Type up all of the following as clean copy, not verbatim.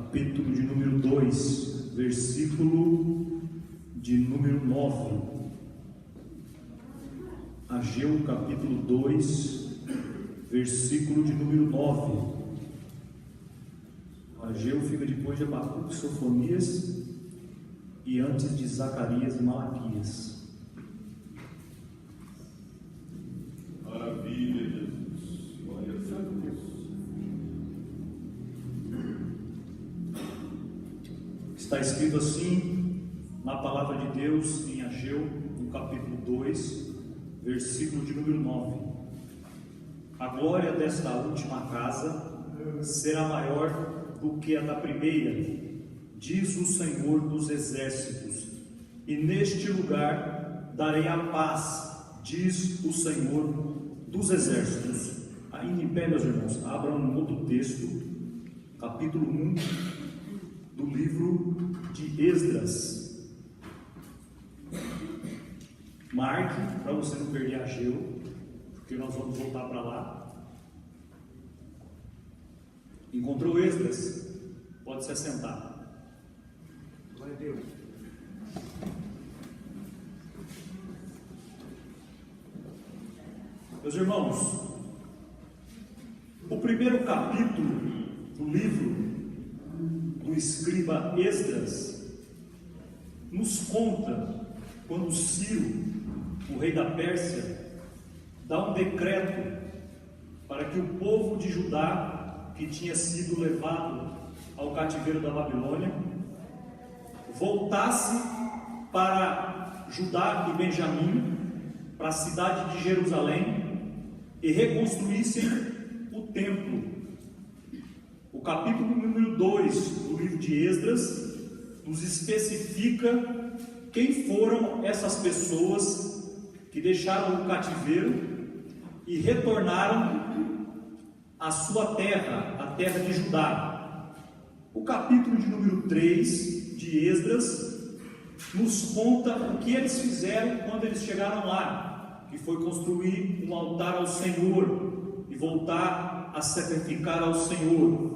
capítulo de número 2, versículo de número 9. Ageu, capítulo 2, versículo de número 9. Ageu fica depois de Abacuque, Sofonias e antes de Zacarias e Malaquias. Maravilha, Jesus. Glória a Deus. Está escrito assim na palavra de Deus em Ageu, no capítulo 2, versículo de número 9. A glória desta última casa será maior do que a da primeira, diz o Senhor dos exércitos, e neste lugar darei a paz, diz o Senhor dos exércitos. Ainda em pé, meus irmãos, abram um outro texto, capítulo 1 do livro de Esdras. Marque, para você não perder Ageu, porque nós vamos voltar para lá. Encontrou Esdras? Pode se assentar. Glória a Deus. Meus irmãos, o primeiro capítulo do livro do escriba Esdras nos conta quando Ciro, o rei da Pérsia, dá um decreto para que o povo de Judá, que tinha sido levado ao cativeiro da Babilônia, voltasse para Judá e Benjamim, para a cidade de Jerusalém, e reconstruíssem o templo. O capítulo número 2 do livro de Esdras nos especifica quem foram essas pessoas que deixaram o cativeiro e retornaram à sua terra, a terra de Judá. O capítulo de número 3 de Esdras nos conta o que eles fizeram quando eles chegaram lá, que foi construir um altar ao Senhor e voltar a sacrificar ao Senhor.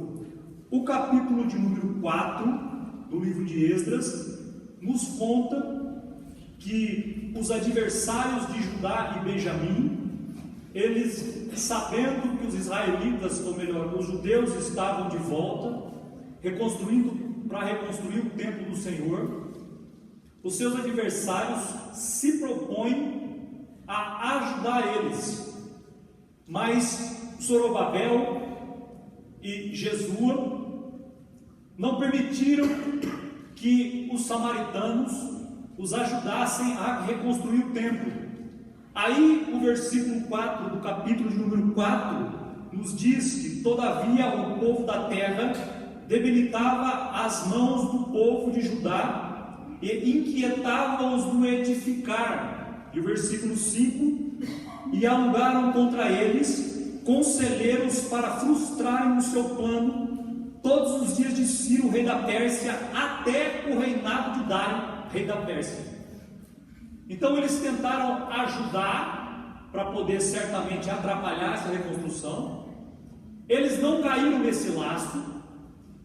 O capítulo de número 4 do livro de Esdras nos conta que os adversários de Judá e Benjamim, eles, sabendo que os israelitas, ou melhor, os judeus estavam de volta, para reconstruir o templo do Senhor, os seus adversários se propõem a ajudar eles, mas Zorobabel e Jesua não permitiram que os samaritanos os ajudassem a reconstruir o templo. Aí o versículo 4 do capítulo de número 4 nos diz que todavia o povo da terra debilitava as mãos do povo de Judá e inquietava-os no edificar. E o versículo 5: e alugaram contra eles conselheiros para frustrarem o seu plano todos os dias de Ciro, rei da Pérsia, até o reinado de Dário, rei da Pérsia. Então eles tentaram ajudar para poder certamente atrapalhar essa reconstrução. Eles não caíram nesse laço,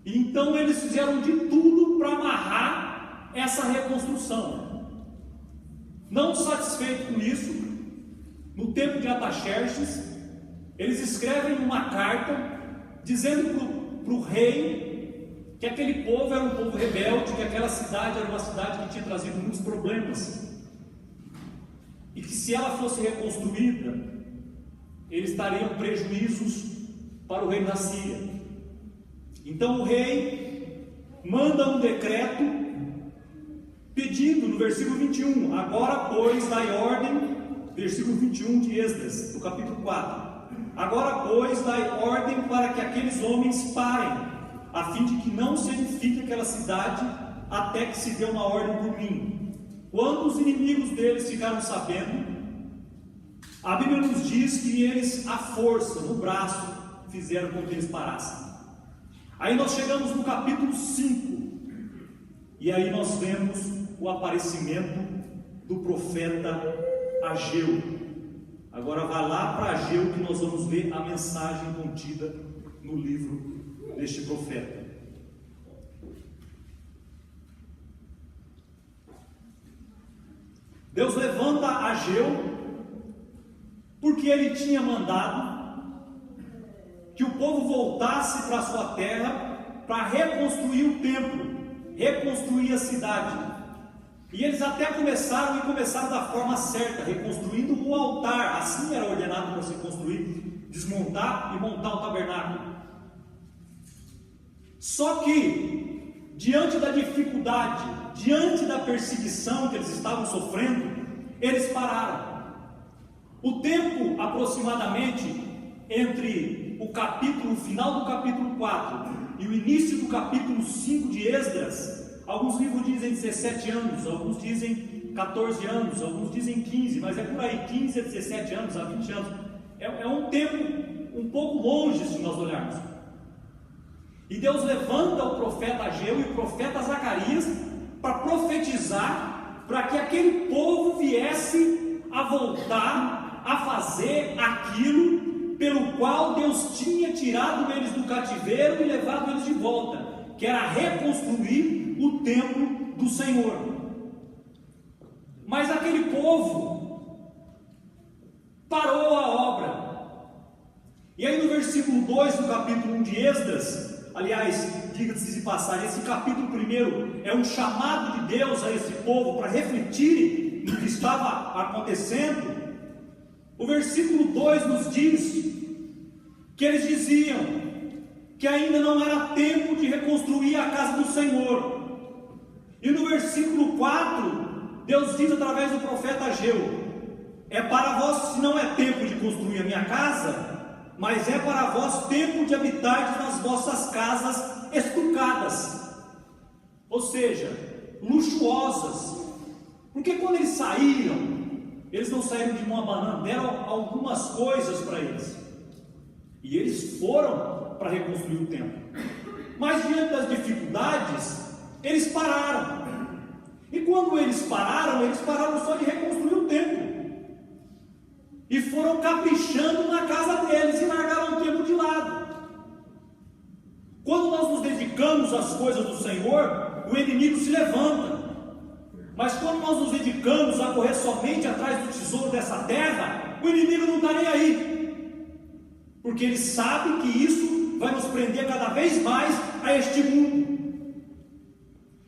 e então eles fizeram de tudo para amarrar essa reconstrução. Não satisfeito com isso, no tempo de Artaxerxes, eles escrevem uma carta dizendo para o rei que aquele povo era um povo rebelde, que aquela cidade era uma cidade que tinha trazido muitos problemas, e que se ela fosse reconstruída, eles trariam prejuízos para o reino da Síria. Então o rei manda um decreto pedindo, no versículo 21, agora pois dai ordem, versículo 21 de Esdras, do capítulo 4, agora pois dai ordem para que aqueles homens parem, a fim de que não se edifique aquela cidade, até que se dê uma ordem por mim. Quando os inimigos deles ficaram sabendo, a Bíblia nos diz que eles, à força, no braço, fizeram com que eles parassem. Aí nós chegamos no capítulo 5, e aí nós vemos o aparecimento do profeta Ageu. Agora vai lá para Ageu que nós vamos ver a mensagem contida no livro deste profeta. Ageu, porque ele tinha mandado que o povo voltasse para a sua terra para reconstruir o templo, reconstruir a cidade. E eles até começaram da forma certa, reconstruindo o altar. Assim era ordenado para se construir, desmontar e montar o tabernáculo. Só que, diante da dificuldade, diante da perseguição que eles estavam sofrendo, eles pararam. O tempo aproximadamente entre o final do capítulo 4 e o início do capítulo 5 de Esdras, alguns livros dizem 17 anos, alguns dizem 14 anos, alguns dizem 15, mas é por aí, 15 a 17 anos, a 20 anos. É um tempo um pouco longe se nós olharmos. E Deus levanta o profeta Ageu e o profeta Zacarias para profetizar, para que aquele povo viesse a voltar a fazer aquilo pelo qual Deus tinha tirado eles do cativeiro e levado eles de volta, que era reconstruir o templo do Senhor. Mas aquele povo parou a obra. E aí no versículo 2 do capítulo 1 de Esdras, aliás, diga-se de passagem, esse capítulo primeiro é um chamado de Deus a esse povo para refletir no que estava acontecendo. O versículo 2 nos diz que eles diziam que ainda não era tempo de reconstruir a casa do Senhor. E no versículo 4, Deus diz através do profeta Ageu: é para vós, se não é tempo de construir a minha casa, mas é para vós tempo de habitar nas vossas casas estucadas, ou seja, luxuosas. Porque quando eles saíram, eles não saíram de mão abanando, deram algumas coisas para eles, e eles foram para reconstruir o templo. Mas diante das dificuldades, eles pararam. E quando eles pararam só de reconstruir o templo, e foram caprichando na casa deles e largaram o templo de lado. Quando nós nos dedicamos às coisas do Senhor, o inimigo se levanta. Mas quando nós nos dedicamos a correr somente atrás do tesouro dessa terra, o inimigo não está nem aí, porque ele sabe que isso vai nos prender cada vez mais a este mundo.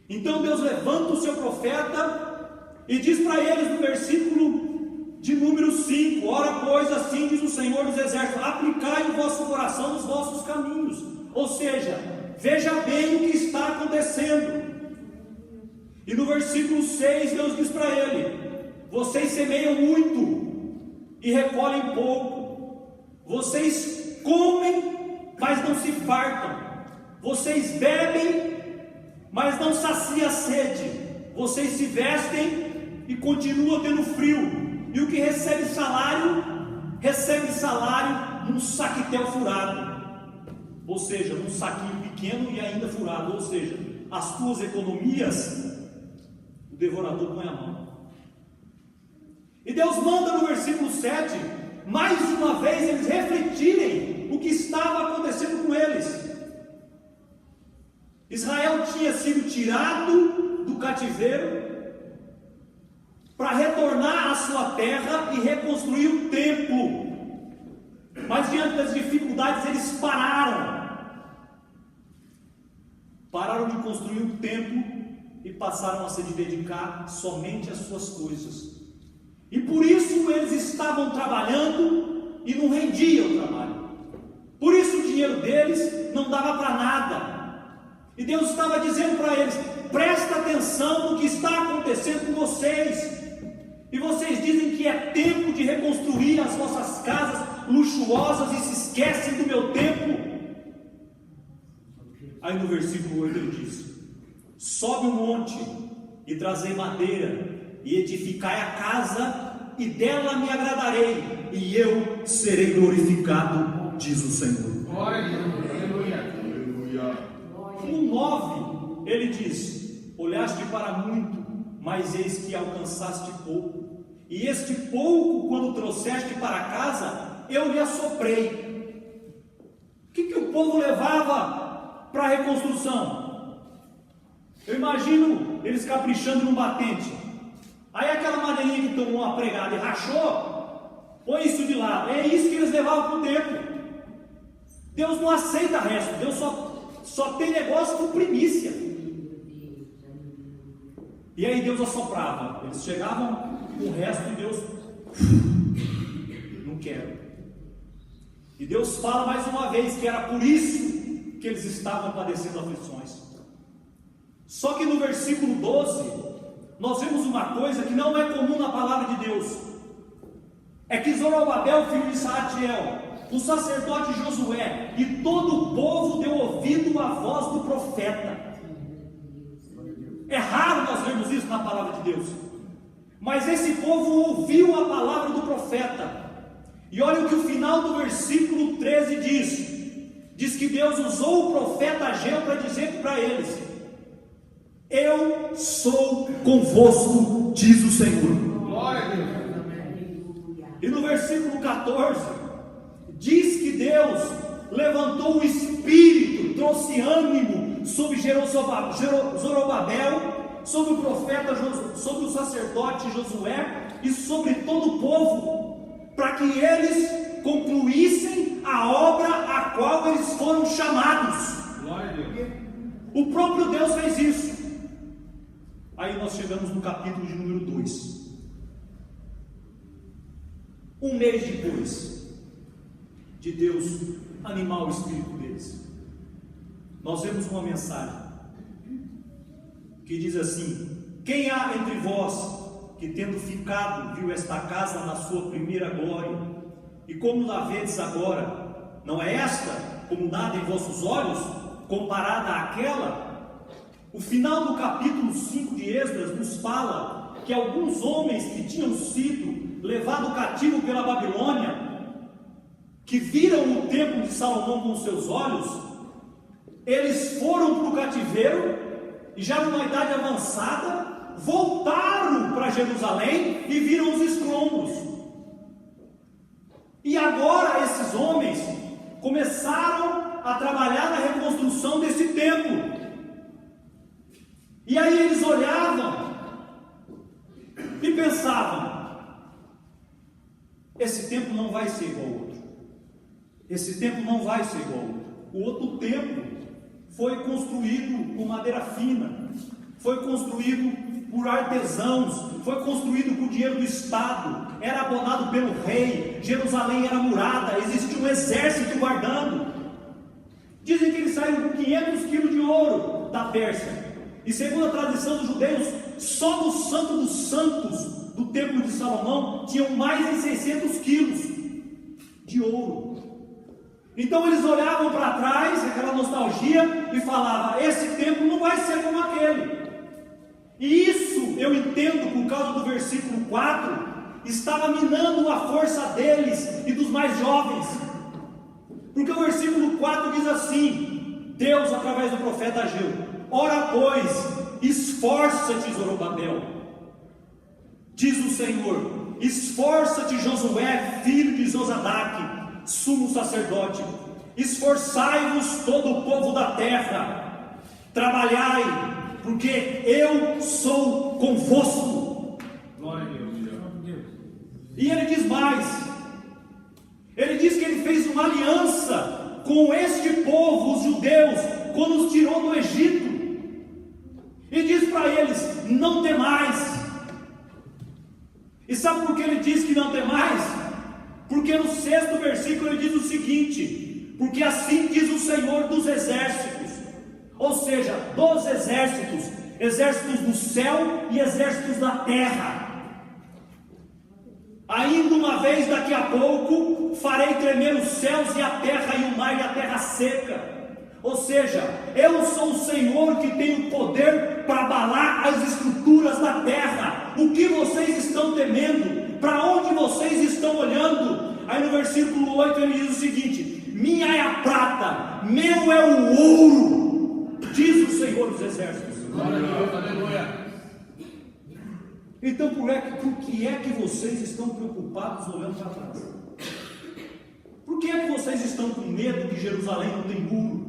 Então Deus levanta o seu profeta e diz para eles no versículo de número 5: ora pois, assim diz o Senhor dos Exércitos, aplicai o vosso coração nos vossos caminhos. Ou seja, veja bem o que está acontecendo. E no versículo 6 Deus diz para ele: vocês semeiam muito e recolhem pouco, vocês comem, mas não se fartam, vocês bebem, mas não sacia a sede, vocês se vestem e continuam tendo frio, e o que recebe salário num saquetel furado, ou seja, num saquinho pequeno e ainda furado. Ou seja, as tuas economias o devorador põe a mão. E Deus manda no versículo 7, mais uma vez eles refletirem o que estava acontecendo com eles. Israel tinha sido tirado do cativeiro para retornar à sua terra e reconstruir o templo. Mas diante das dificuldades eles pararam de construir o templo e passaram a se dedicar somente às suas coisas. E por isso eles estavam trabalhando e não rendia o trabalho. Por isso o dinheiro deles não dava para nada. E Deus estava dizendo para eles: presta atenção no que está acontecendo com vocês. E vocês dizem que é tempo de reconstruir as vossas casas luxuosas e se esquecem do meu templo. Aí no versículo 8 ele diz: sobe um monte e trazei madeira e edificai a casa, e dela me agradarei, e eu serei glorificado, diz o Senhor. Aleluia. No 9 ele diz: olhaste para muito, mas eis que alcançaste pouco, e este pouco, quando trouxeste para casa, eu lhe assoprei. O que o povo levava para a reconstrução? Eu imagino eles caprichando num batente. Aí aquela madeirinha que tomou uma pregada e rachou, põe isso de lado. É isso que eles levavam para o templo. Deus não aceita resto, Deus só tem negócio com primícia. E aí Deus assoprava, eles chegavam com o resto e Deus não quero. E Deus fala mais uma vez que era por isso que eles estavam padecendo aflições. Só que no versículo 12 nós vemos uma coisa que não é comum na palavra de Deus. É que Zorobabel, filho de Salatiel, o sacerdote Josué e todo o povo deu ouvido à voz do profeta. É raro nós vermos isso na palavra de Deus, mas esse povo ouviu a palavra do profeta. E olha o que o final do versículo 13 diz que Deus usou o profeta Ageu para dizer para eles: eu sou convosco, diz o Senhor. Glória a Deus. E no versículo 14 diz que Deus levantou o espírito, trouxe ânimo sobre Zorobabel, sobre o profeta, sobre o sacerdote Josué e sobre todo o povo, para que eles concluíssem a obra a qual eles foram chamados. Glória a Deus. O próprio Deus fez isso. Aí nós chegamos no capítulo de número 2. Um mês depois de Deus animar o espírito deles, nós vemos uma mensagem que diz assim: quem há entre vós que, tendo ficado, viu esta casa na sua primeira glória, e como la vedes agora, não é esta como nada em vossos olhos, comparada àquela? O final do capítulo 5 de Esdras nos fala que alguns homens que tinham sido levados cativo pela Babilônia, que viram o templo de Salomão com os seus olhos, eles foram para o cativeiro e já numa idade avançada voltaram para Jerusalém e viram os escombros. E agora esses homens começaram a trabalhar na reconstrução desse templo. E aí eles olhavam e pensavam: esse templo não vai ser igual ao outro. Esse templo não vai ser igual ao outro. O outro templo foi construído com madeira fina, foi construído por artesãos, foi construído com dinheiro do Estado, era abonado pelo rei, Jerusalém era murada, existia um exército guardando. Dizem que eles saíram com 500 quilos de ouro da Pérsia. E segundo a tradição dos judeus, só no Santo dos Santos do Templo de Salomão tinham mais de 600 quilos de ouro. Então eles olhavam para trás, aquela nostalgia, e falavam: esse templo não vai ser como aquele. E isso eu entendo por causa do versículo 4, estava minando a força deles e dos mais jovens. Porque o versículo 4 diz assim: Deus, através do profeta Ageu: ora pois, esforça-te, Zorobabel, diz o Senhor, esforça-te, Josué, filho de Josadaque, sumo sacerdote, esforçai-vos todo o povo da terra, trabalhai, porque eu sou convosco. Glória a Deus. E ele diz mais, ele diz que ele fez uma aliança com este povo, os judeus, quando os tirou do Egito, e diz para eles: não temais. E sabe por que ele diz que não temais? Porque no 6º versículo ele diz o seguinte: porque assim diz o Senhor dos exércitos, ou seja, dos exércitos, exércitos do céu e exércitos da terra. Ainda uma vez, daqui a pouco, farei tremer os céus e a terra, e o mar e a terra seca. Ou seja, eu sou o Senhor que tem o poder para abalar as estruturas da terra. O que vocês estão temendo? Para onde vocês estão olhando? Aí no versículo 8 ele diz o seguinte: minha é a prata, meu é o ouro, diz o Senhor dos exércitos. Glória a Deus, aleluia. Então por que é que vocês estão preocupados olhando para trás? Por que é que vocês estão com medo que Jerusalém não tem muro?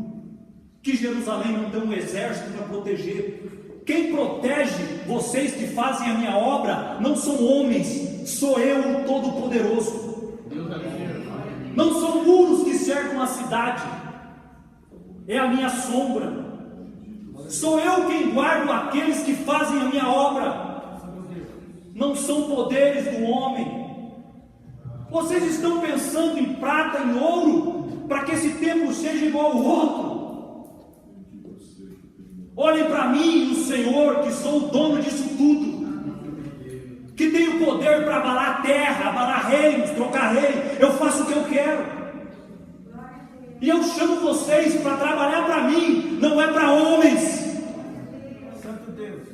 Que Jerusalém não tem um exército para proteger? Quem protege vocês que fazem a minha obra não são homens, sou eu, o Todo-Poderoso. Não são muros que cercam a cidade, é a minha sombra. Sou eu quem guardo aqueles que fazem a minha obra, não são poderes do homem. Vocês estão pensando em prata, em ouro, para que esse templo seja igual ao outro? Olhem para mim, o Senhor, que sou o dono disso tudo, que tenho poder para abalar a terra, abalar reinos, trocar rei. Eu faço o que eu quero, e eu chamo vocês para trabalhar para mim, não é para homens. Santo Deus.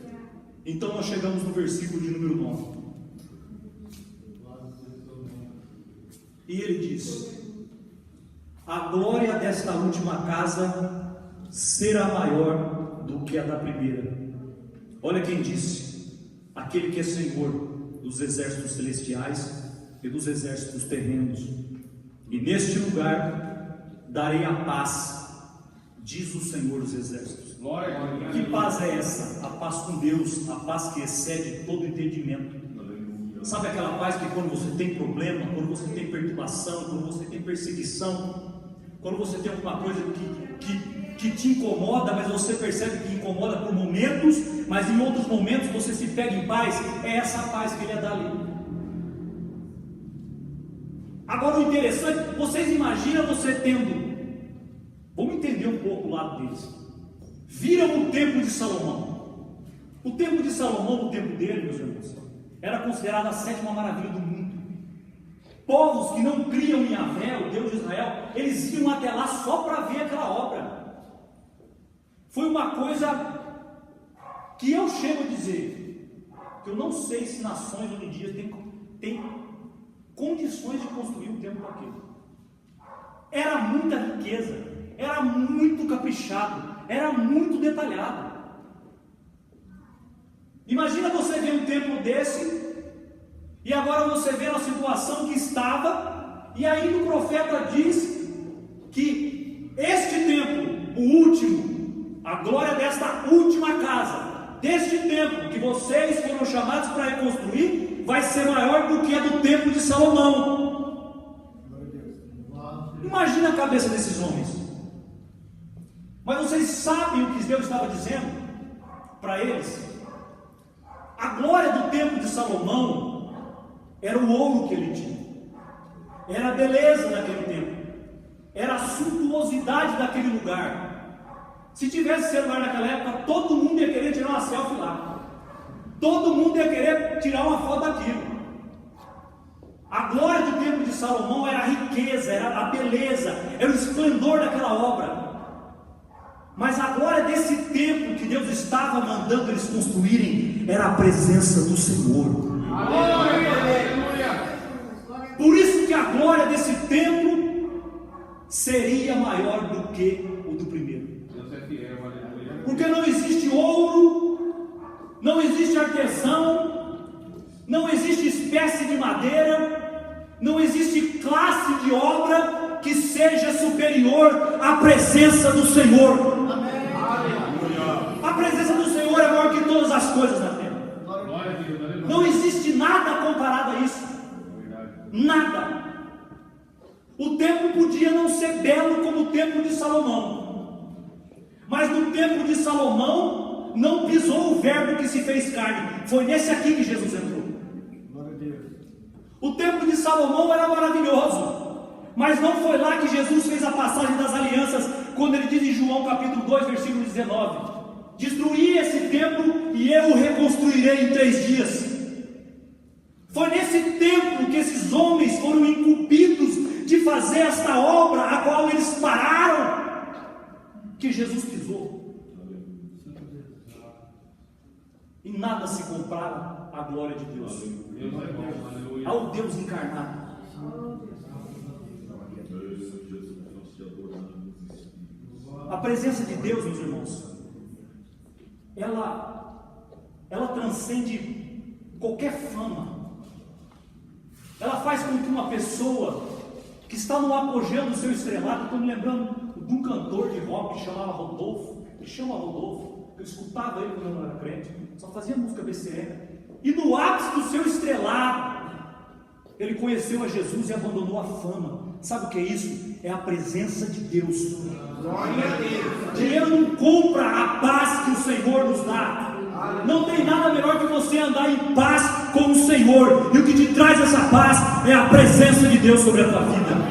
Então nós chegamos no versículo de número 9, e ele diz: a glória desta última casa será maior do que a da primeira. Olha quem disse: aquele que é Senhor dos exércitos celestiais e dos exércitos terrenos. E neste lugar darei a paz, diz o Senhor dos exércitos. Glória a Deus. Que paz é essa? A paz com Deus, a paz que excede todo entendimento. Sabe aquela paz que quando você tem problema, quando você tem perturbação, quando você tem perseguição, quando você tem alguma coisa que te incomoda, mas você percebe que incomoda por momentos, mas em outros momentos você se pega em paz? É essa paz que ele ia dar ali. Agora o interessante, vocês imaginam você tendo, vamos entender um pouco o lado deles, viram o templo de Salomão. O templo de Salomão, o templo dele, meus irmãos, era considerado a 7ª maravilha do mundo. Povos que não criam em Yahvé, o Deus de Israel, eles iam até lá só para ver aquela obra. Foi uma coisa que eu chego a dizer, que eu não sei se nações hoje em dia têm condições de construir um templo daquele. Era muita riqueza, era muito caprichado, era muito detalhado. Imagina você ver um templo desse, e agora você vê a situação que estava, e aí o profeta diz que este templo, o último, a glória desta última casa, deste templo que vocês foram chamados para reconstruir, vai ser maior do que a do templo de Salomão. Imagina a cabeça desses homens. Mas vocês sabem o que Deus estava dizendo para eles? A glória do templo de Salomão era o ouro que ele tinha, era a beleza daquele templo, era a suntuosidade daquele lugar. Se tivesse celular naquela época, todo mundo ia querer tirar uma selfie lá, todo mundo ia querer tirar uma foto daquilo. A glória do templo de Salomão era a riqueza, era a beleza, era o esplendor daquela obra. Mas a glória desse templo que Deus estava mandando eles construírem era a presença do Senhor. Aleluia. Por isso que a glória desse templo seria maior do que o do primeiro. Deus é fiel, aleluia. Porque não existe ouro, não existe artesão, não existe espécie de madeira, não existe classe de obra que seja superior à presença do Senhor. A presença do Senhor é maior que todas as coisas na terra. Glória a Deus, aleluia. Não existe nada comparado a isso. Nada. O templo podia não ser belo como o templo de Salomão, mas no templo de Salomão não pisou o verbo que se fez carne. Foi nesse aqui que Jesus entrou. O templo de Salomão era maravilhoso, mas não foi lá que Jesus fez a passagem das alianças, quando ele diz em João capítulo 2, versículo 19: destruí esse templo e eu o reconstruirei em 3 dias. Foi nesse templo que esses homens foram incumbidos de fazer esta obra, a qual eles pararam, que Jesus pisou. E nada se compara à glória de Deus, Deus é bom, aleluia. ao Deus encarnado. A presença de Deus, meus irmãos, ela transcende qualquer fama. Ela faz com que uma pessoa que está no apogeu do seu estrelato, estou me lembrando de um cantor de rock que chamava Rodolfo, que chama Rodolfo, eu escutava ele quando eu não era crente, só fazia música BCE, e no ápice do seu estrelado, ele conheceu a Jesus e abandonou a fama. Sabe o que é isso? É a presença de Deus. Glória a Deus. Dinheiro não compra a paz que o Senhor nos dá. Não tem nada melhor que você andar em paz com o Senhor, e o que te traz essa paz é a presença de Deus sobre a tua vida.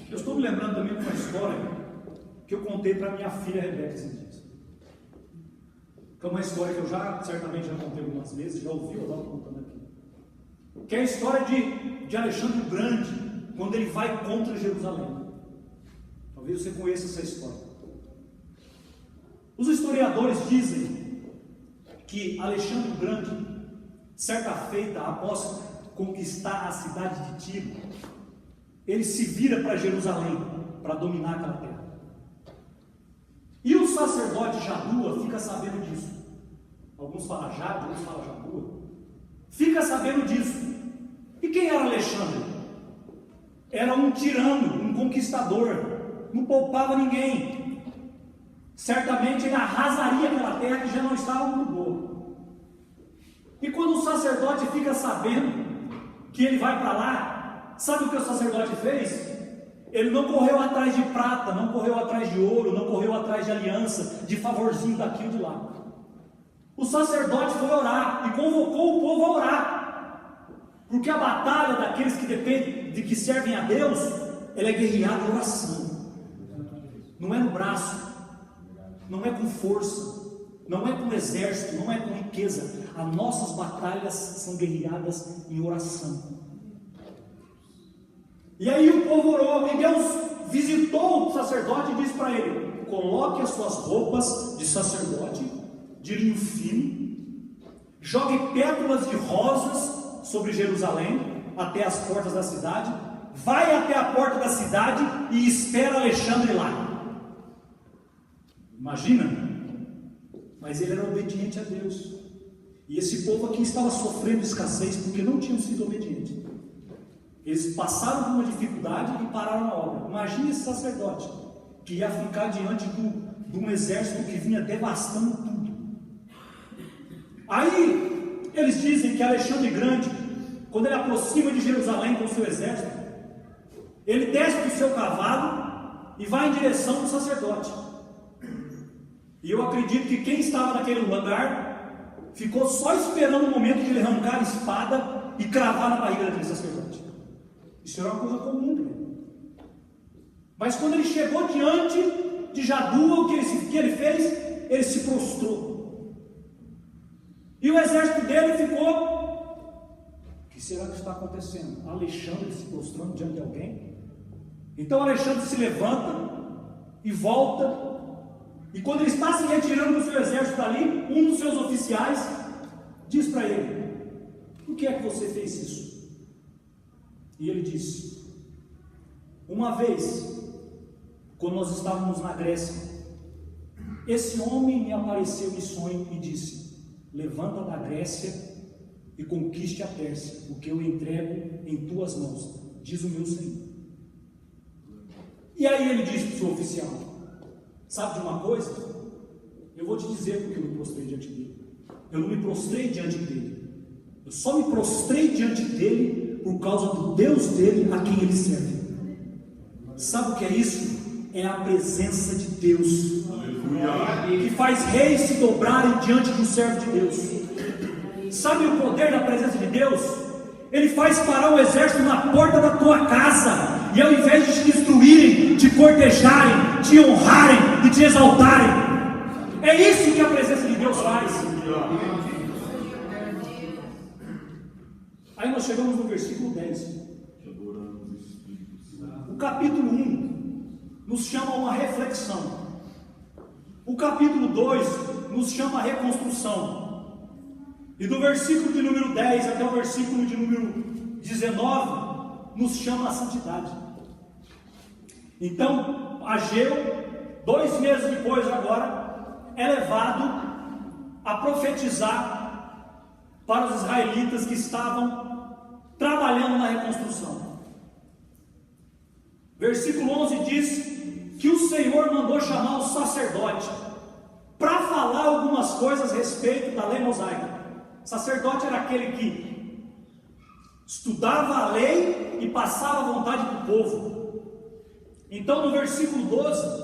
Eu estou me lembrando também de uma história que eu contei para minha filha Rebeca esses dias. Que é uma história que eu certamente já contei algumas vezes, já ouvi, eu estava contando aqui. Que é a história de Alexandre o Grande, quando ele vai contra Jerusalém. Talvez você conheça essa história. Os historiadores dizem que Alexandre o Grande, certa feita, após conquistar a cidade de Tiro, ele se vira para Jerusalém para dominar aquela terra. E o sacerdote Jadua fica sabendo disso. Alguns falam Jade, outros falam Jadua. Fica sabendo disso. E quem era Alexandre? Era um tirano, um conquistador. Não poupava ninguém. Certamente ele arrasaria aquela terra que já não estava muito boa. E quando o sacerdote fica sabendo que ele vai para lá, sabe o que o sacerdote fez? Ele não correu atrás de prata, não correu atrás de ouro, não correu atrás de aliança, de favorzinho daqui ou de lá. O sacerdote foi orar e convocou o povo a orar, porque a batalha daqueles que dependem, de que servem a Deus, ela é guerreada em oração. Não é no braço, não é com força, não é com exército, não é com riqueza. As nossas batalhas são guerreadas em oração. E aí o povo orou, e Deus visitou o sacerdote e disse para ele: coloque as suas roupas de sacerdote, de linho fino, jogue pétalas de rosas sobre Jerusalém, até as portas da cidade, vai até a porta da cidade e espera Alexandre lá. Imagina? Mas ele era obediente a Deus. E esse povo aqui estava sofrendo escassez porque não tinham sido obedientes. Eles passaram por uma dificuldade e pararam na obra. Imagine esse sacerdote que ia ficar diante de um exército que vinha devastando tudo. Aí eles dizem que Alexandre Grande, quando ele aproxima de Jerusalém com o seu exército, ele desce do seu cavalo e vai em direção do sacerdote. E eu acredito que quem estava naquele lugar ficou só esperando o momento de ele arrancar a espada e cravar na barriga daquele sacerdote. Isso era uma coisa comum também. Mas quando ele chegou diante de Jadua, o que ele fez? Ele se prostrou. E o exército dele ficou: o que será que está acontecendo? Alexandre se prostrando diante de alguém? Então Alexandre se levanta e volta. E quando ele está se retirando do seu exército dali, um dos seus oficiais diz para ele: por que é que você fez isso? E ele disse: uma vez, quando nós estávamos na Grécia, esse homem me apareceu em sonho e disse: levanta da Grécia e conquiste a Pérsia, porque eu entrego em tuas mãos, diz o meu Senhor. E aí ele disse para o seu oficial: sabe de uma coisa? Eu vou te dizer porque eu me prostrei diante dele. Eu não me prostrei diante dele, eu só me prostrei diante dele por causa do Deus dele a quem ele serve. Sabe o que é isso? É a presença de Deus. Aleluia. Que faz reis se dobrarem diante do servo de Deus. Sabe o poder da presença de Deus? Ele faz parar o exército na porta da tua casa, e ao invés de te destruírem, te cortejarem, te honrarem e te exaltarem. É isso que a presença de Deus faz. Aí nós chegamos no versículo 10. O capítulo 1 nos chama a uma reflexão. O capítulo 2 nos chama a reconstrução. E do versículo de número 10 até o versículo de número 19 nos chama a santidade. Então Ageu, 2 meses depois agora, é levado a profetizar para os israelitas que estavam trabalhando na reconstrução Versículo 11 diz que o Senhor mandou chamar o sacerdote para falar algumas coisas a respeito da lei mosaica. O sacerdote era aquele que estudava a lei e passava a vontade para o povo. Então no versículo 12,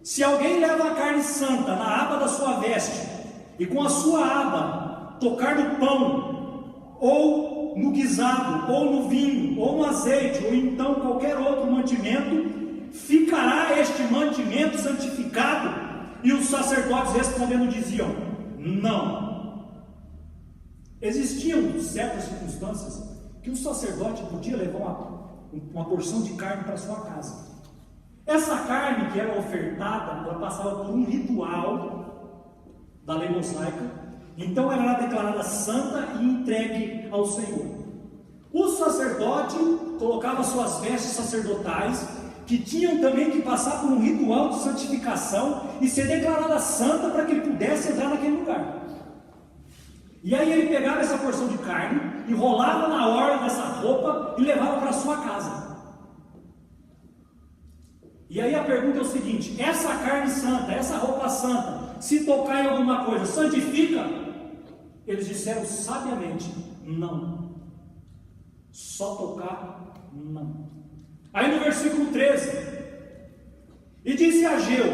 se alguém leva a carne santa na aba da sua veste, e com a sua aba tocar no pão, ou no guisado, ou no vinho, ou no azeite, ou então qualquer outro mantimento, ficará este mantimento santificado? E os sacerdotes respondendo diziam: não. Existiam certas circunstâncias que o sacerdote podia levar uma porção de carne para sua casa. Essa carne que era ofertada, ela passava por um ritual da lei mosaica, então ela era declarada santa e entregue ao Senhor. O sacerdote colocava suas vestes sacerdotais, que tinham também que passar por um ritual de santificação e ser declarada santa para que ele pudesse entrar naquele lugar. E aí ele pegava essa porção de carne, enrolava na orla dessa roupa e levava para sua casa. E aí a pergunta é o seguinte: essa carne santa, essa roupa santa, se tocar em alguma coisa, santifica? Eles disseram sabiamente: não. Só tocar, não. Aí no versículo 13: e disse Ageu: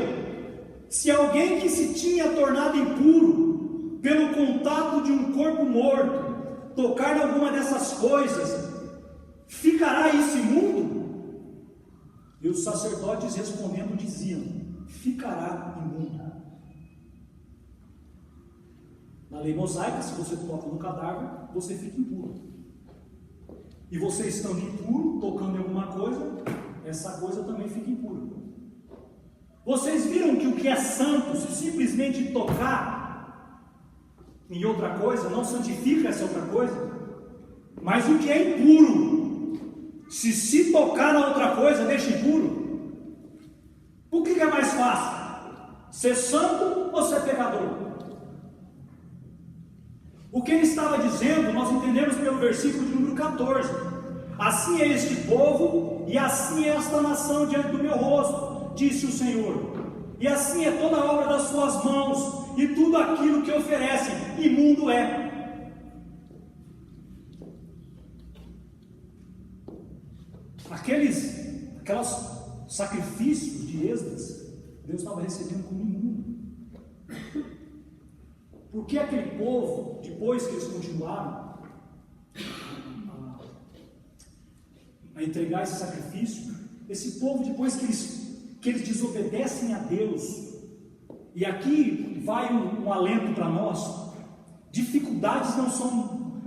se alguém que se tinha tornado impuro pelo contato de um corpo morto tocar em alguma dessas coisas, ficará esse imundo? E os sacerdotes respondendo diziam: ficará imundo. Na lei mosaica, se você toca no cadáver, você fica impuro. E você estando impuro, tocando em alguma coisa, essa coisa também fica impura. Vocês viram que o que é santo, se simplesmente tocar em outra coisa, não santifica essa outra coisa? Mas o que é impuro, se tocar na outra coisa, deixa impuro? O que é mais fácil? Ser santo ou ser pecador? O que ele estava dizendo, nós entendemos pelo versículo de número 14: assim é este povo, e assim é esta nação diante do meu rosto, disse o Senhor, e assim é toda a obra das suas mãos, e tudo aquilo que oferecem, imundo é. Aqueles sacrifícios de Esdras, Deus estava recebendo como imundo. Porque aquele povo, depois que eles continuaram a entregar esse sacrifício, esse povo, depois que eles desobedecem a Deus, e aqui vai um alento para nós: dificuldades não são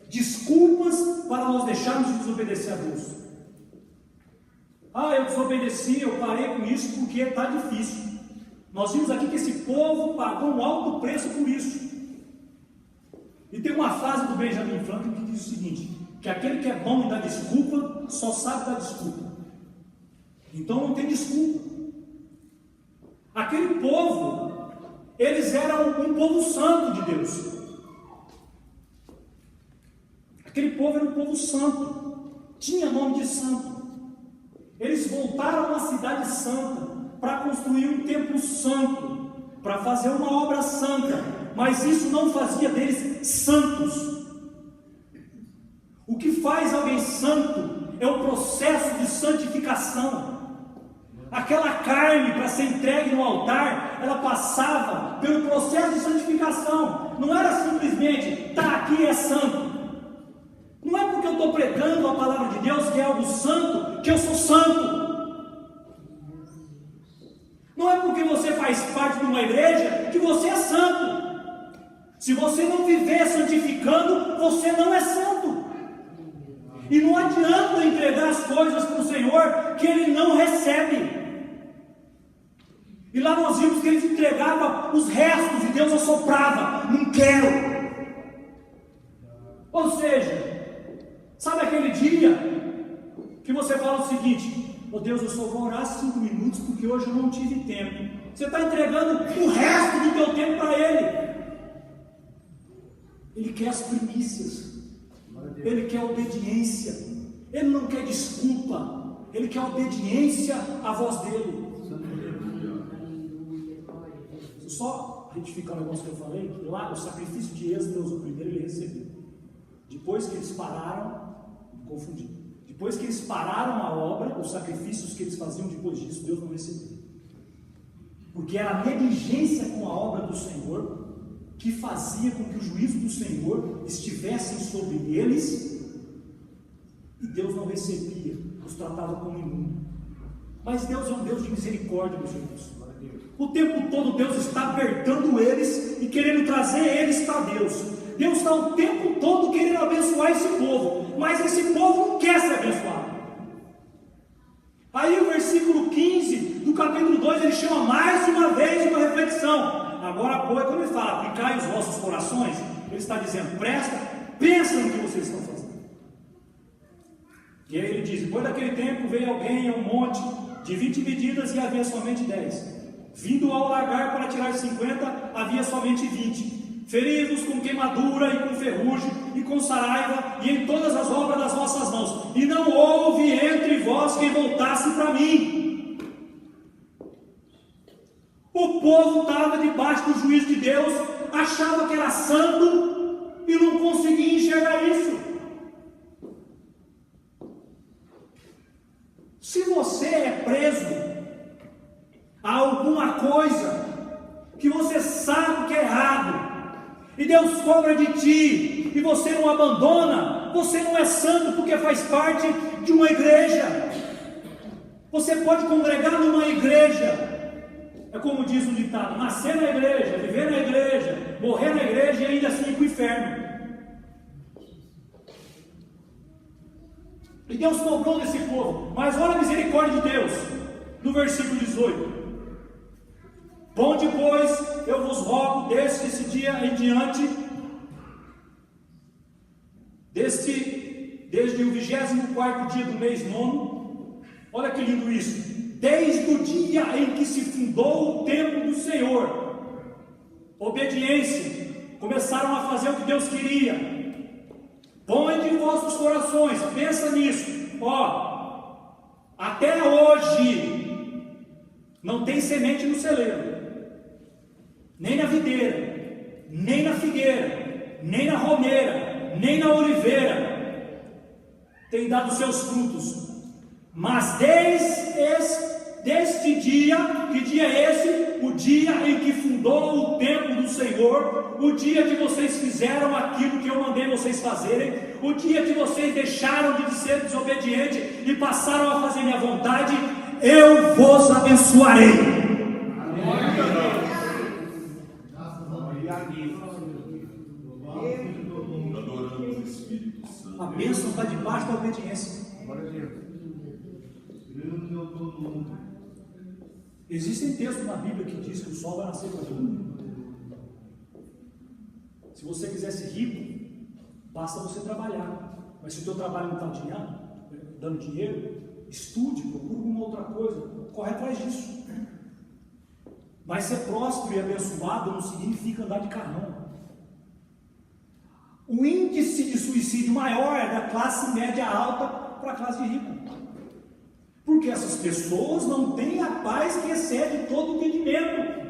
desculpas para nós deixarmos de desobedecer a Deus. Eu desobedeci, eu parei com isso porque está difícil. Nós vimos aqui que esse povo pagou um alto preço por isso. E tem uma frase do Benjamin Franklin que diz o seguinte: que aquele que é bom em dar desculpa, só sabe dar desculpa. Então não tem desculpa. Aquele povo, eles eram um povo santo de Deus. Aquele povo era um povo santo, tinha nome de santo. Eles voltaram a uma cidade santa para construir um templo santo, para fazer uma obra santa, mas isso não fazia deles santos. O que faz alguém santo é o processo de santificação. Aquela carne, para ser entregue no altar, ela passava pelo processo de santificação. Não era simplesmente: tá, aqui é santo. Não é porque eu estou pregando a palavra de Deus, que é algo santo, que eu sou santo. Não é porque você faz parte de uma igreja que você é santo. Se você não viver santificando, você não é santo. E não adianta entregar as coisas para o Senhor que Ele não recebe. E lá nós vimos que eles entregavam os restos e Deus assoprava: não quero. Ou seja, sabe aquele dia que você fala o seguinte: Deus, eu só vou orar 5 minutos porque hoje eu não tive tempo. Você está entregando o resto do teu tempo para Ele. Ele quer as primícias, Ele quer obediência, Ele não quer desculpa. Ele quer obediência à voz dele. Só retificar o negócio que eu falei, que lá o sacrifício de Esdras, o primeiro, ele recebeu. Depois que eles pararam, me confundi. Depois que eles pararam a obra, os sacrifícios que eles faziam depois disso, Deus não recebeu. Porque era a negligência com a obra do Senhor que fazia com que o juízo do Senhor estivesse sobre eles, e Deus não recebia, os tratava como imundo. Mas Deus é um Deus de misericórdia, meus irmãos. O tempo todo Deus está apertando eles e querendo trazer eles para Deus. Deus está o tempo todo querendo abençoar esse povo, mas esse povo não quer ser abençoado. Aí o versículo 15 do capítulo 2, ele chama mais uma vez uma reflexão. Agora, quando ele fala, aplicai os vossos corações, ele está dizendo, pensa no que vocês estão fazendo. E aí ele diz, depois daquele tempo veio alguém a um monte de 20 medidas e havia somente 10. Vindo ao largar para tirar 50, havia somente 20. Feri-vos com queimadura e com ferrugem e com saraiva e em todas as obras das vossas mãos. E não houve entre vós quem voltasse para mim. O povo estava debaixo do juízo de Deus, achava que era santo e não conseguia enxergar isso. Se você é preso a alguma coisa que você sabe que é errado, e Deus cobra de ti, e você não abandona, você não é santo porque faz parte de uma igreja. Você pode congregar numa igreja, é como diz o ditado, nascer na igreja, viver na igreja, morrer na igreja e ainda assim ir para o inferno. E Deus cobrou desse povo, mas olha a misericórdia de Deus, no versículo 18. Ponde, pois, eu vos rogo, desde esse dia em diante, desde o 24º dia do mês 9, olha que lindo isso, desde o dia em que se fundou o templo do Senhor, obediência, começaram a fazer o que Deus queria. Põe de vossos corações, pensa nisso, até hoje, não tem semente no celeiro, nem na videira, nem na figueira, nem na romeira, nem na oliveira, tem dado seus frutos, mas deste dia, que dia é esse? O dia em que fundou o templo do Senhor, o dia que vocês fizeram aquilo que eu mandei vocês fazerem, o dia que vocês deixaram de ser desobedientes e passaram a fazer minha vontade, eu vos abençoarei. A bênção está debaixo da obediência. Existem textos na Bíblia que diz que o sol vai nascer para todo. Se você quiser ser rico, basta você trabalhar. Mas se o teu trabalho não está dando dinheiro, estude, procure alguma outra coisa, corre atrás disso. Mas ser próspero e abençoado não significa andar de carrão. O índice de suicídio maior é da classe média alta para a classe de rico. Porque essas pessoas não têm a paz que excede todo o entendimento.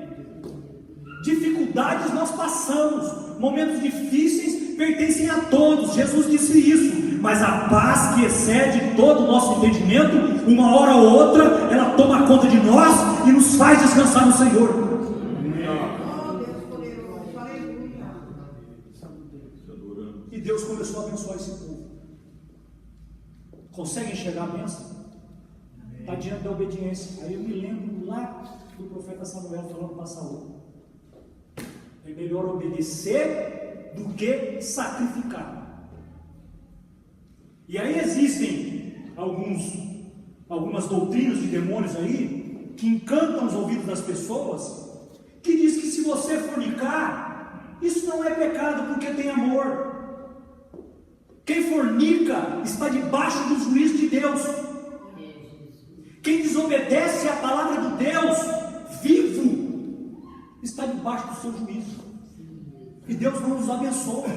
Dificuldades nós passamos, momentos difíceis pertencem a todos, Jesus disse isso, mas a paz que excede todo o nosso entendimento, uma hora ou outra, ela toma conta de nós e nos faz descansar no Senhor. E Deus começou a abençoar esse povo. Consegue enxergar a bênção? Está diante da obediência. Aí eu me lembro lá do profeta Samuel falando para Saul: é melhor obedecer do que sacrificar. E aí existem algumas doutrinas de demônios aí que encantam os ouvidos das pessoas, que diz que se você fornicar, isso não é pecado porque tem amor. Quem fornica está debaixo do juízo de Deus. Quem desobedece à palavra de Deus vivo está debaixo do seu juízo. E Deus não nos abençoa.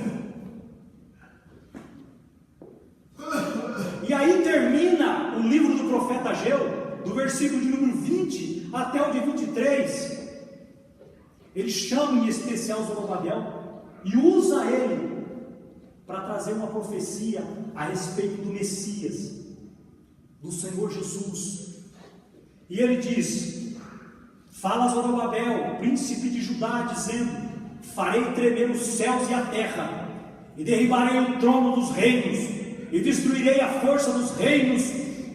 E aí termina o livro do profeta Ageu, do versículo de número 20 até o de 23. Ele chama em especial Zorobabel e usa ele para trazer uma profecia a respeito do Messias, do Senhor Jesus. E ele diz: fala a Zorobabel, príncipe de Judá, dizendo: farei tremer os céus e a terra, e derribarei o trono dos reinos, e destruirei a força dos reinos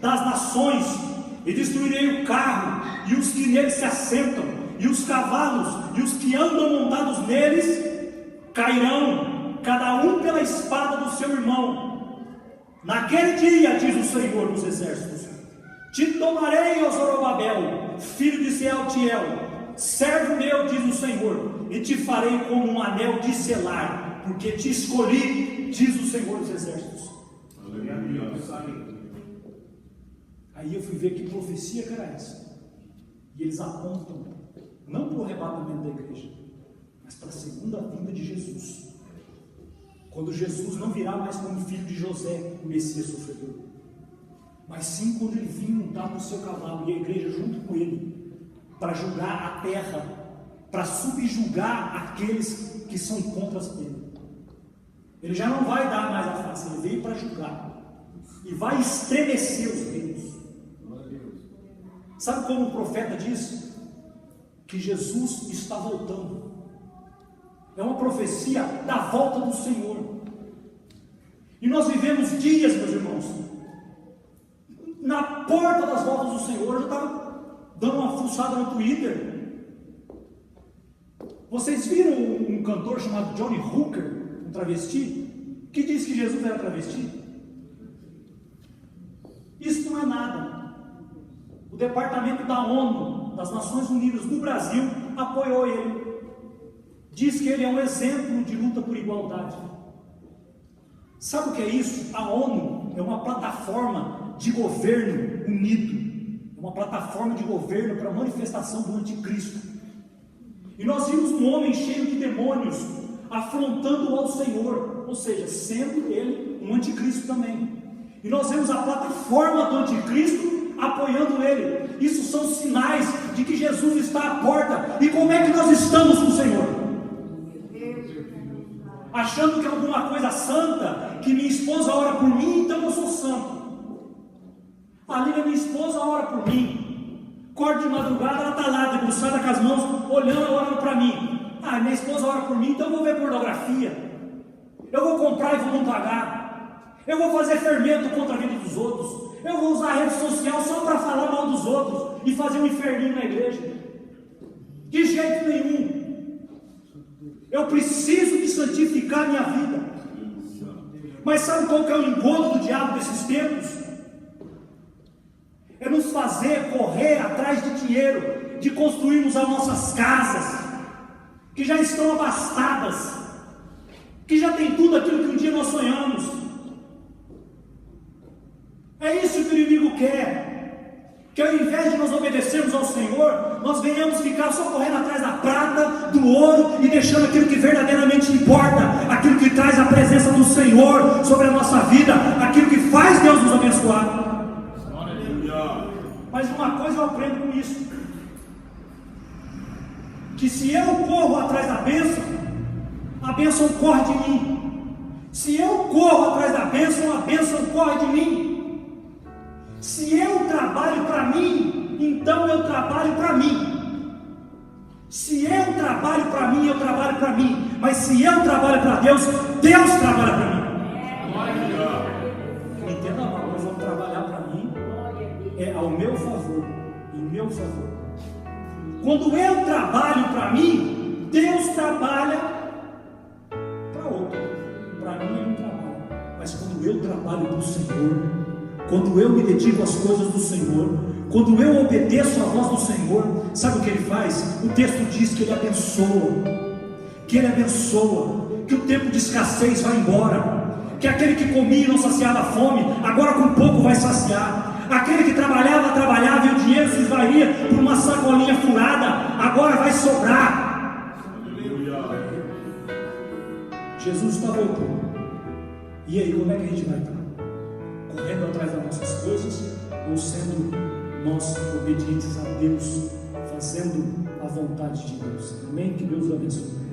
das nações, e destruirei o carro e os que nele se assentam, e os cavalos e os que andam montados neles cairão, cada um pela espada do seu irmão. Naquele dia, diz o Senhor dos exércitos, te tomarei, ó Zorobabel, filho de Sealtiel, servo meu, diz o Senhor, e te farei como um anel de selar, porque te escolhi, diz o Senhor dos exércitos. Aí eu fui ver que profecia que era essa. E eles apontam não para o arrebatamento da igreja, mas para a segunda vinda de Jesus, quando Jesus não virá mais como filho de José, o Messias sofredor, mas sim quando ele vir montado no seu cavalo e a igreja junto com ele, para julgar a terra, para subjugar aqueles que são contra ele. Ele já não vai dar mais a face, ele veio para julgar e vai estremecer os reinos. Sabe como o profeta diz? Que Jesus está voltando. É uma profecia da volta do Senhor. E nós vivemos dias, meus irmãos, na porta das voltas do Senhor. Eu já estava dando uma fuçada no Twitter. Vocês viram um cantor chamado Johnny Hooker, um travesti, que diz que Jesus era travesti? Isso não é nada. O departamento da ONU, das Nações Unidas do Brasil, apoiou ele. Diz que ele é um exemplo de luta por igualdade. Sabe o que é isso? A ONU é uma plataforma de governo unido, uma plataforma de governo para a manifestação do anticristo. E nós vimos um homem cheio de demônios afrontando ao Senhor, ou seja, sendo ele um anticristo também. E nós vemos a plataforma do anticristo apoiando ele. Isso são sinais de que Jesus está à porta. E como é que nós estamos com o Senhor? Achando que é alguma coisa santa, que minha esposa ora por mim, então eu sou santo. A Lívia, minha esposa, ora por mim. Acordo de madrugada, ela está lá, debruçada com as mãos, olhando, orando para mim. Ah, minha esposa ora por mim, então eu vou ver pornografia. Eu vou comprar e vou não pagar. Eu vou fazer fermento contra a vida dos outros. Eu vou usar a rede social só para falar mal dos outros e fazer um inferninho na igreja. De jeito nenhum. Eu preciso de santificar minha vida. Mas sabe qual que é o engodo do diabo desses tempos? É nos fazer correr atrás de dinheiro, de construirmos as nossas casas, que já estão abastadas, que já tem tudo aquilo que um dia nós sonhamos. É isso que o inimigo quer, que ao invés de nós obedecermos ao Senhor, nós venhamos ficar só correndo atrás da prata, do ouro, e deixando aquilo que verdadeiramente importa, aquilo que traz a presença do Senhor sobre a nossa vida, aquilo que faz Deus nos abençoar. Mas uma coisa eu aprendo com isso, que se eu corro atrás da bênção, a bênção corre de mim. Se eu corro atrás da bênção, a bênção corre de mim. Se eu trabalho para mim, então eu trabalho para mim. Se eu trabalho para mim, eu trabalho para mim. Mas se eu trabalho para Deus, Deus trabalha para mim. Entenda mal, nós vamos trabalhar para mim, é ao meu favor, em meu favor. Quando eu trabalho para mim, Deus trabalha para outro. Para mim ele não trabalha. Mas quando eu trabalho para o Senhor, quando eu me dedico às coisas do Senhor, quando eu obedeço à voz do Senhor, sabe o que ele faz? O texto diz que ele abençoa, que o tempo de escassez vai embora, que aquele que comia e não saciava a fome, agora com pouco vai saciar. Aquele que trabalhava e o dinheiro se esvaía por uma sacolinha furada, agora vai sobrar. Jesus está voltando. E aí, como é que a gente vai estar? correndo atrás das nossas coisas, ou sendo nós obedientes a Deus, fazendo a vontade de Deus. Amém? Que Deus o abençoe.